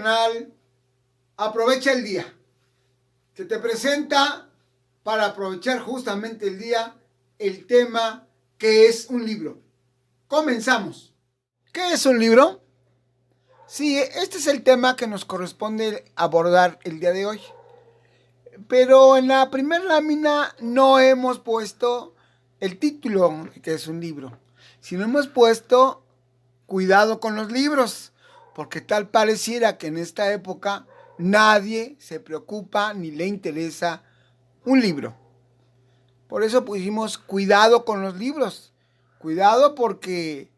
canal Aprovecha el Día, que te presenta para aprovechar justamente el día el tema que es un libro. Comenzamos. ¿Qué es un libro? Sí, este es el tema que nos corresponde abordar el día de hoy. Pero en la primera lámina no hemos puesto el título, que es un libro, sino hemos puesto cuidado con los libros, porque tal pareciera que en esta época nadie se preocupa ni le interesa un libro. Por eso pusimos cuidado con los libros. Cuidado porque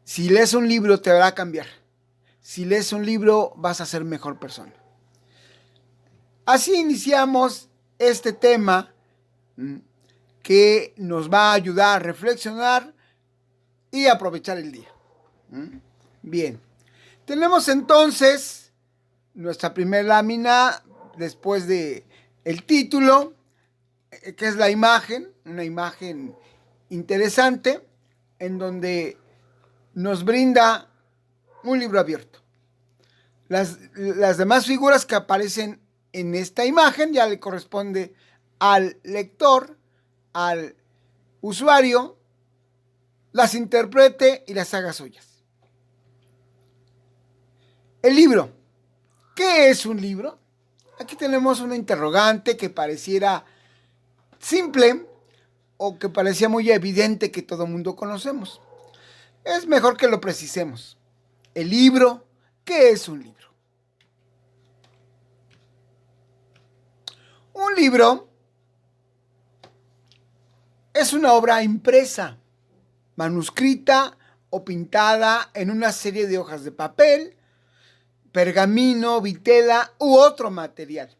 si lees un libro te va a cambiar. Si lees un libro vas a ser mejor persona. Así iniciamos este tema que nos va a ayudar a reflexionar y aprovechar el día. Bien, tenemos entonces nuestra primera lámina después de el título, que es la imagen, una imagen interesante en donde nos brinda un libro abierto. Las demás figuras que aparecen en esta imagen ya le corresponde al lector, al usuario, las interprete y las haga suyas. El libro. ¿Qué es un libro? Aquí tenemos una interrogante que pareciera simple o que parecía muy evidente que todo mundo conocemos. Es mejor que lo precisemos. El libro. ¿Qué es un libro? Un libro es una obra impresa, manuscrita o pintada en una serie de hojas de papel, pergamino, vitela u otro material,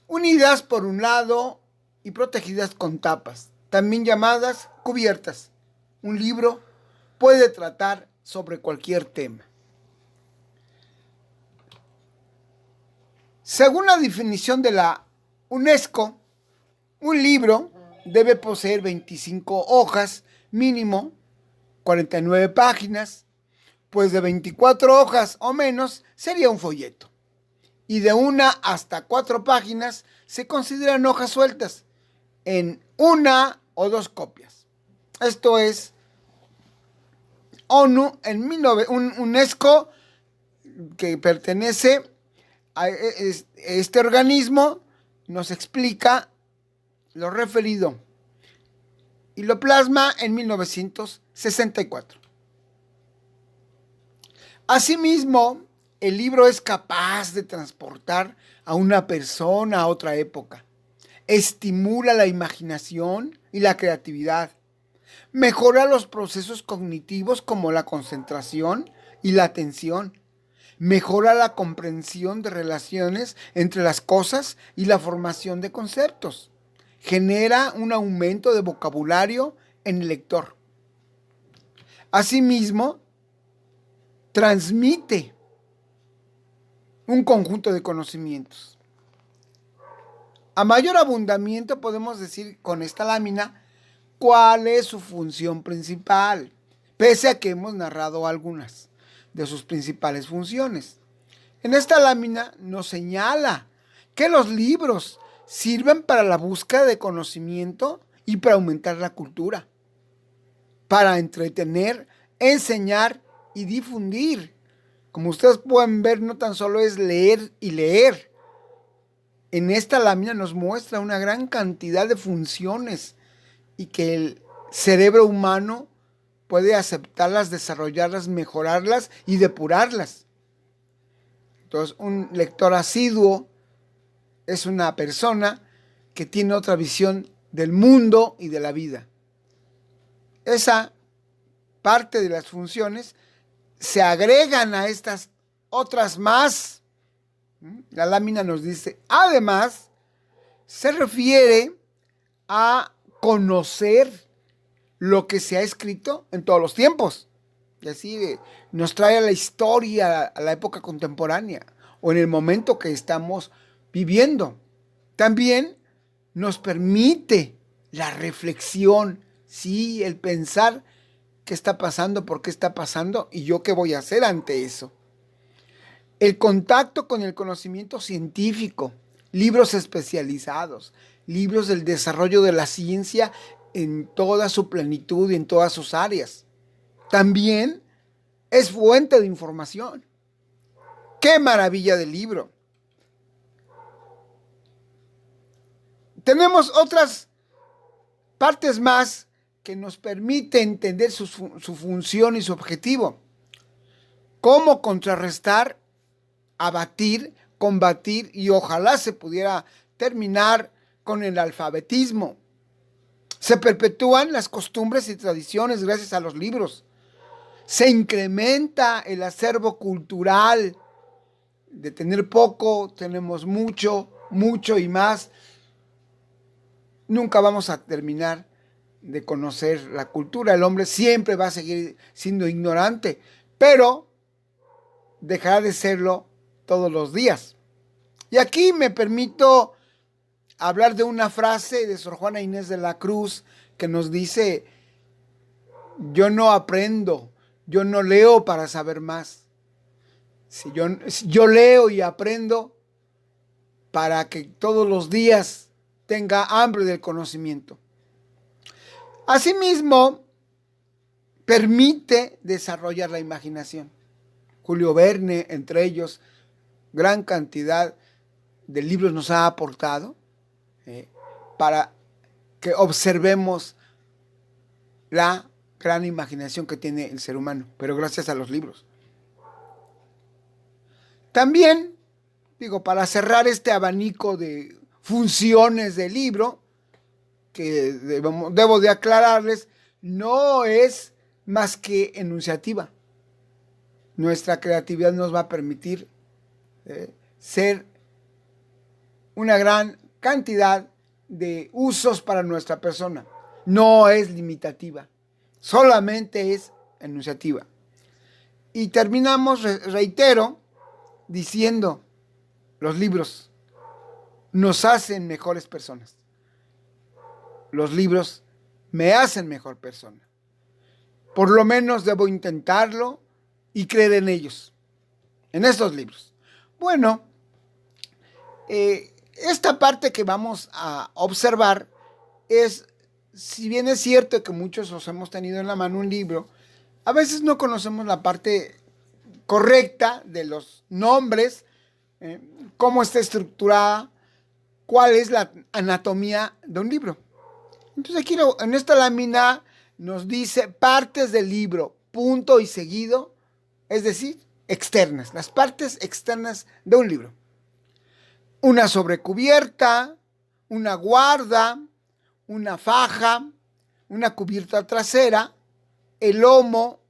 unidas por un lado y protegidas con tapas, también llamadas cubiertas. Un libro puede tratar sobre cualquier tema. Según la definición de la UNESCO, un libro debe poseer 25 hojas, mínimo 49 páginas, pues de 24 hojas o menos sería un folleto. Y de 1 hasta 4 páginas se consideran hojas sueltas en 1 o 2 copias. Esto es ONU, UNESCO, que pertenece a este organismo, nos explica lo referido y lo plasma en 1964. Asimismo, el libro es capaz de transportar a una persona a otra época. Estimula la imaginación y la creatividad. Mejora los procesos cognitivos como la concentración y la atención. Mejora la comprensión de relaciones entre las cosas y la formación de conceptos. Genera un aumento de vocabulario en el lector. Asimismo, transmite un conjunto de conocimientos. A mayor abundamiento podemos decir con esta lámina cuál es su función principal, pese a que hemos narrado algunas de sus principales funciones. En esta lámina nos señala que los libros sirven para la búsqueda de conocimiento y para aumentar la cultura, para entretener, enseñar y difundir. Como ustedes pueden ver, no tan solo es leer y leer. En esta lámina nos muestra una gran cantidad de funciones y que el cerebro humano puede aceptarlas, desarrollarlas, mejorarlas y depurarlas. Entonces, un lector asiduo es una persona que tiene otra visión del mundo y de la vida. Esa parte de las funciones se agregan a estas otras más. La lámina nos dice, además, se refiere a conocer lo que se ha escrito en todos los tiempos. Y así nos trae a la historia, a la época contemporánea o en el momento que estamos viviendo. También nos permite la reflexión, sí, el pensar qué está pasando, por qué está pasando y yo qué voy a hacer ante eso. el contacto con el conocimiento científico, libros especializados, libros del desarrollo de la ciencia en toda su plenitud y en todas sus áreas. También es fuente de información. ¡Qué maravilla de libro! Tenemos otras partes más que nos permiten entender su función y su objetivo. Cómo contrarrestar, abatir, combatir y ojalá se pudiera terminar con el alfabetismo. Se perpetúan las costumbres y tradiciones gracias a los libros. Se incrementa el acervo cultural. De tener poco, tenemos mucho, mucho y más. Nunca vamos a terminar de conocer la cultura. El hombre siempre va a seguir siendo ignorante, pero dejará de serlo todos los días. Y aquí me permito hablar de una frase de Sor Juana Inés de la Cruz que nos dice: yo no aprendo, yo no leo para saber más. Si yo leo y aprendo para que todos los días tenga hambre del conocimiento. Asimismo, permite desarrollar la imaginación. Julio Verne, entre ellos, gran cantidad de libros nos ha aportado para que observemos la gran imaginación que tiene el ser humano, pero gracias a los libros. También, para cerrar este abanico de funciones del libro, que debo de aclararles, no es más que enunciativa. Nuestra creatividad nos va a permitir ser una gran cantidad de usos para nuestra persona. No es limitativa, solamente es enunciativa. Y terminamos, reitero, diciendo: los libros nos hacen mejores personas. Los libros me hacen mejor persona. Por lo menos debo intentarlo y creer en ellos, en estos libros. Bueno, esta parte que vamos a observar es, si bien es cierto que muchos os hemos tenido en la mano un libro, a veces no conocemos la parte correcta de los nombres, cómo está estructurada, cuál es la anatomía de un libro. Entonces aquí en esta lámina nos dice partes del libro, punto y seguido, es decir, externas, las partes externas de un libro. Una sobrecubierta, una guarda, una faja, una cubierta trasera, el lomo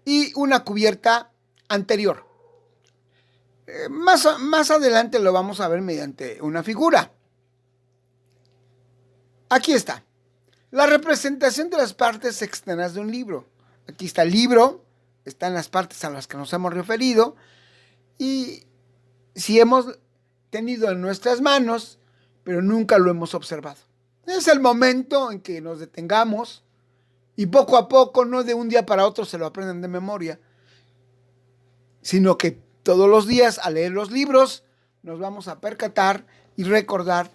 y una cubierta anterior. Más adelante lo vamos a ver mediante una figura. Aquí está, la representación de las partes externas de un libro. Aquí está el libro, están las partes a las que nos hemos referido, y si hemos tenido en nuestras manos, pero nunca lo hemos observado. Es el momento en que nos detengamos y poco a poco, no de un día para otro se lo aprenden de memoria, sino que todos los días al leer los libros nos vamos a percatar y recordar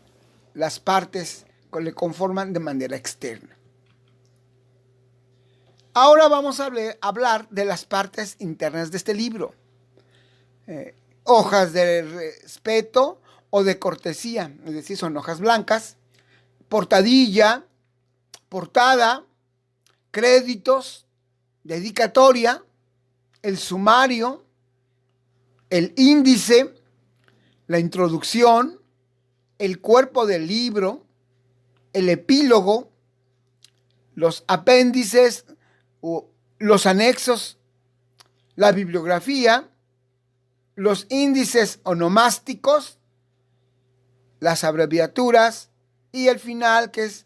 las partes que le conforman de manera externa. Ahora vamos a hablar de las partes internas de este libro. Hojas de respeto o de cortesía, es decir, son hojas blancas, portadilla, portada, créditos, dedicatoria, el sumario, el índice, la introducción, el cuerpo del libro, el epílogo, los apéndices, los anexos, la bibliografía, los índices onomásticos, las abreviaturas y el final, que es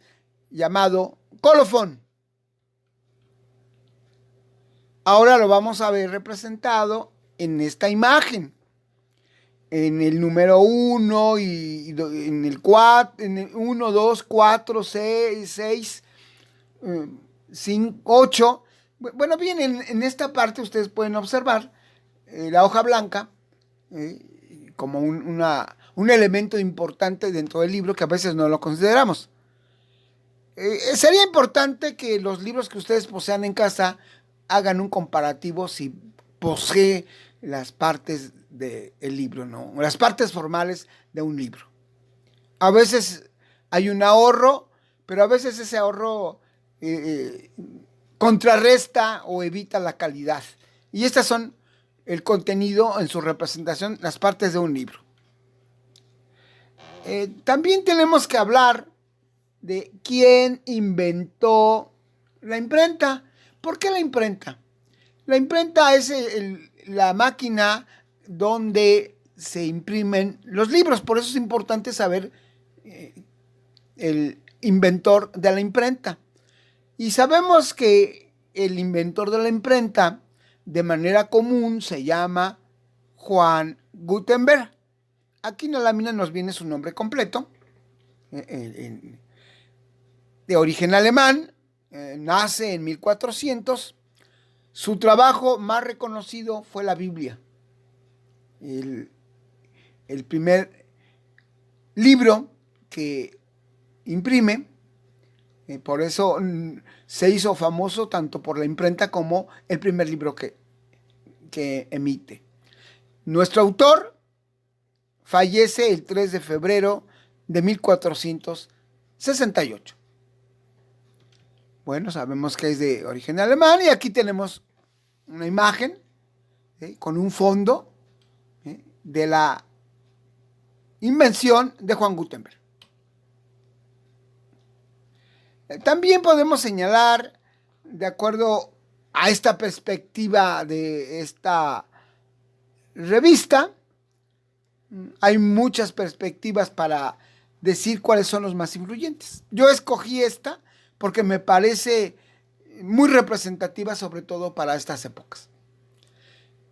llamado colofón. Ahora lo vamos a ver representado en esta imagen, en el número 1 y en el 4, en el 1, 2, 4, 6, 5, 8. Bueno, bien, en esta parte ustedes pueden observar la hoja blanca como un elemento importante dentro del libro que a veces no lo consideramos. Sería importante que los libros que ustedes posean en casa hagan un comparativo si posee las partes del libro, ¿no? Las partes formales de un libro. A veces hay un ahorro, pero a veces ese ahorro contrarresta o evita la calidad. Y estas son el contenido en su representación, las partes de un libro. También tenemos que hablar de quién inventó la imprenta. ¿Por qué la imprenta? La imprenta es la máquina donde se imprimen los libros. Por eso es importante saber el inventor de la imprenta. Y sabemos que el inventor de la imprenta, de manera común, se llama Juan Gutenberg. Aquí en la lámina nos viene su nombre completo. De origen alemán, nace en 1400. Su trabajo más reconocido fue la Biblia. El primer libro que imprime, por eso se hizo famoso tanto por la imprenta como el primer libro que emite. Nuestro autor fallece el 3 de febrero de 1468. Bueno, sabemos que es de origen alemán y aquí tenemos una imagen con un fondo de la invención de Juan Gutenberg. También podemos señalar, de acuerdo a esta perspectiva de esta revista, hay muchas perspectivas para decir cuáles son los más influyentes. Yo escogí esta porque me parece muy representativa, sobre todo para estas épocas.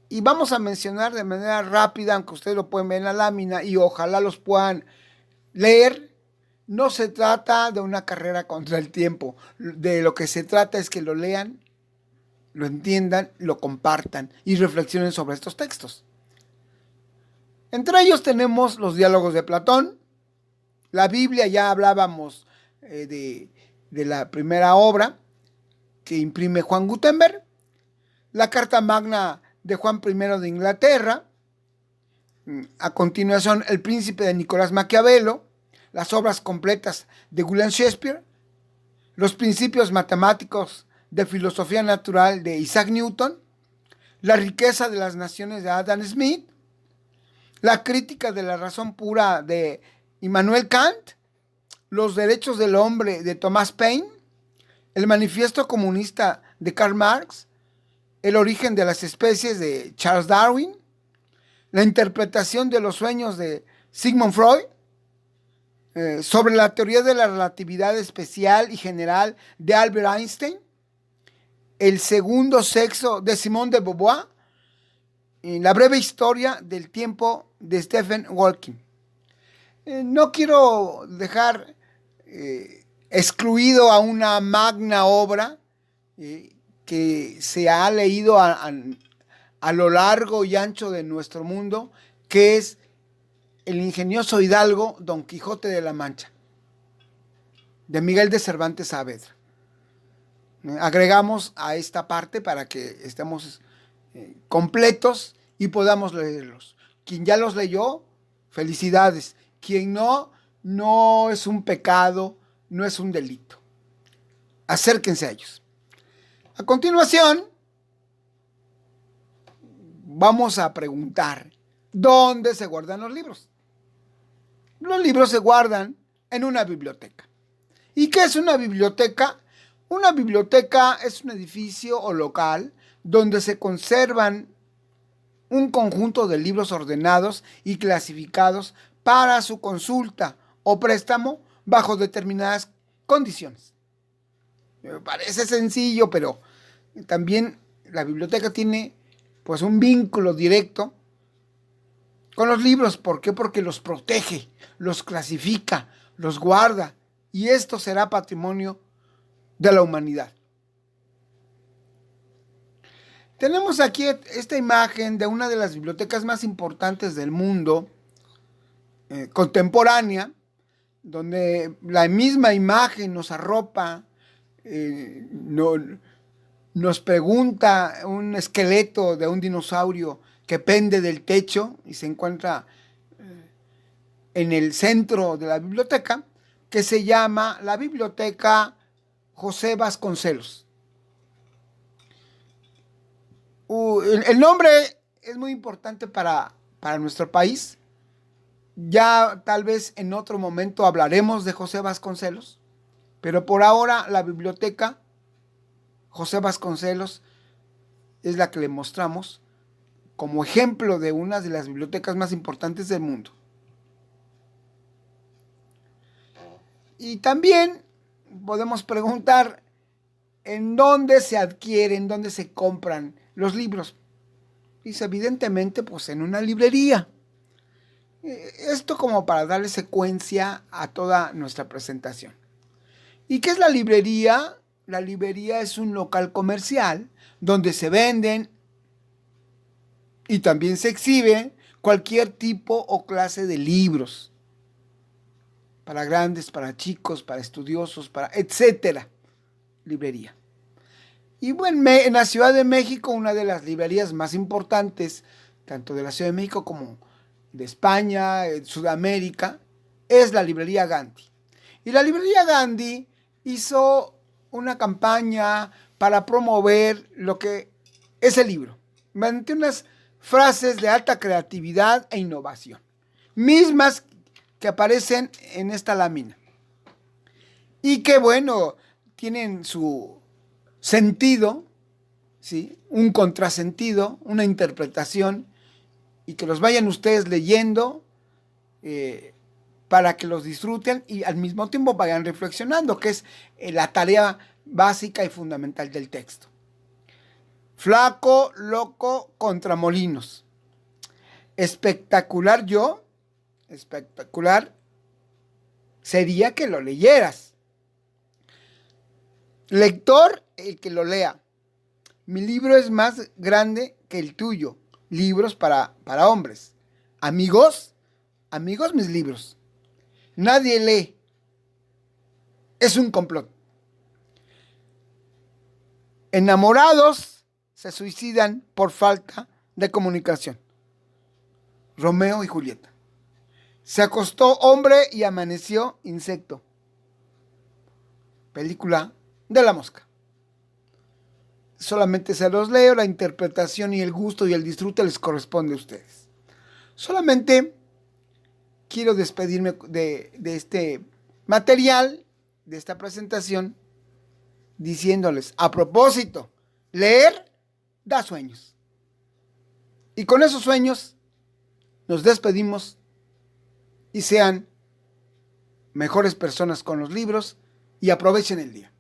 Y vamos a mencionar de manera rápida, aunque ustedes lo pueden ver en la lámina y ojalá los puedan leer. No se trata de una carrera contra el tiempo. De lo que se trata es que lo lean, lo entiendan, lo compartan y reflexionen sobre estos textos. Entre ellos tenemos los diálogos de Platón, la Biblia. Ya hablábamos de la primera obra que imprime Juan Gutenberg, la Carta Magna de Juan I de Inglaterra, a continuación El Príncipe de Nicolás Maquiavelo, las obras completas de William Shakespeare, los principios matemáticos de filosofía natural de Isaac Newton, la riqueza de las naciones de Adam Smith, la crítica de la razón pura de Immanuel Kant, los derechos del hombre de Thomas Paine, el manifiesto comunista de Karl Marx, el origen de las especies de Charles Darwin, la interpretación de los sueños de Sigmund Freud, sobre la teoría de la relatividad especial y general de Albert Einstein, el segundo sexo de Simone de Beauvoir, y la breve historia del tiempo de Stephen Hawking. No quiero dejar excluido a una magna obra que se ha leído a lo largo y ancho de nuestro mundo, que es el ingenioso hidalgo Don Quijote de la Mancha, de Miguel de Cervantes Saavedra. Agregamos a esta parte para que estemos completos y podamos leerlos. Quien ya los leyó, felicidades. Quien no, no es un pecado, no es un delito. Acérquense a ellos. A continuación, vamos a preguntar, ¿dónde se guardan los libros? Los libros se guardan en una biblioteca. ¿Y qué es una biblioteca? Una biblioteca es un edificio o local donde se conservan un conjunto de libros ordenados y clasificados para su consulta o préstamo bajo determinadas condiciones. Me parece sencillo, pero también la biblioteca tiene pues un vínculo directo con los libros. ¿Por qué? Porque los protege, los clasifica, los guarda, y esto será patrimonio de la humanidad. Tenemos aquí esta imagen de una de las bibliotecas más importantes del mundo, contemporánea, donde la misma imagen nos arropa, nos pregunta un esqueleto de un dinosaurio que pende del techo y se encuentra en el centro de la biblioteca, que se llama la Biblioteca José Vasconcelos. El nombre es muy importante para nuestro país. Ya tal vez en otro momento hablaremos de José Vasconcelos, pero por ahora la biblioteca José Vasconcelos es la que le mostramos como ejemplo de una de las bibliotecas más importantes del mundo. Y también podemos preguntar en dónde se adquieren, dónde se compran los libros. Dice, evidentemente, pues en una librería. Esto como para darle secuencia a toda nuestra presentación. ¿Y qué es la librería? La librería es un local comercial donde se venden y también se exhibe cualquier tipo o clase de libros. Para grandes, para chicos, para estudiosos, para etcétera. Librería. Y bueno, en la Ciudad de México, una de las librerías más importantes, tanto de la Ciudad de México como de España, Sudamérica, es la librería Gandhi. Y la librería Gandhi hizo una campaña para promover lo que es el libro, mediante unas frases de alta creatividad e innovación, mismas que aparecen en esta lámina. Y que bueno, tienen su sentido, ¿sí? Un contrasentido, una interpretación, y que los vayan ustedes leyendo para que los disfruten y al mismo tiempo vayan reflexionando, que es la tarea básica y fundamental del texto. Flaco, loco, contra molinos. Espectacular yo, espectacular sería que lo leyeras. Lector, el que lo lea. Mi libro es más grande que el tuyo. Libros para hombres. Amigos, mis libros. Nadie lee. Es un complot. Enamorados se suicidan por falta de comunicación. Romeo y Julieta. Se acostó hombre y amaneció insecto. Película de La Mosca. Solamente se los leo, la interpretación y el gusto y el disfrute les corresponde a ustedes. Solamente quiero despedirme de este material, de esta presentación, diciéndoles, a propósito, leer da sueños. Y con esos sueños nos despedimos y sean mejores personas con los libros y aprovechen el día.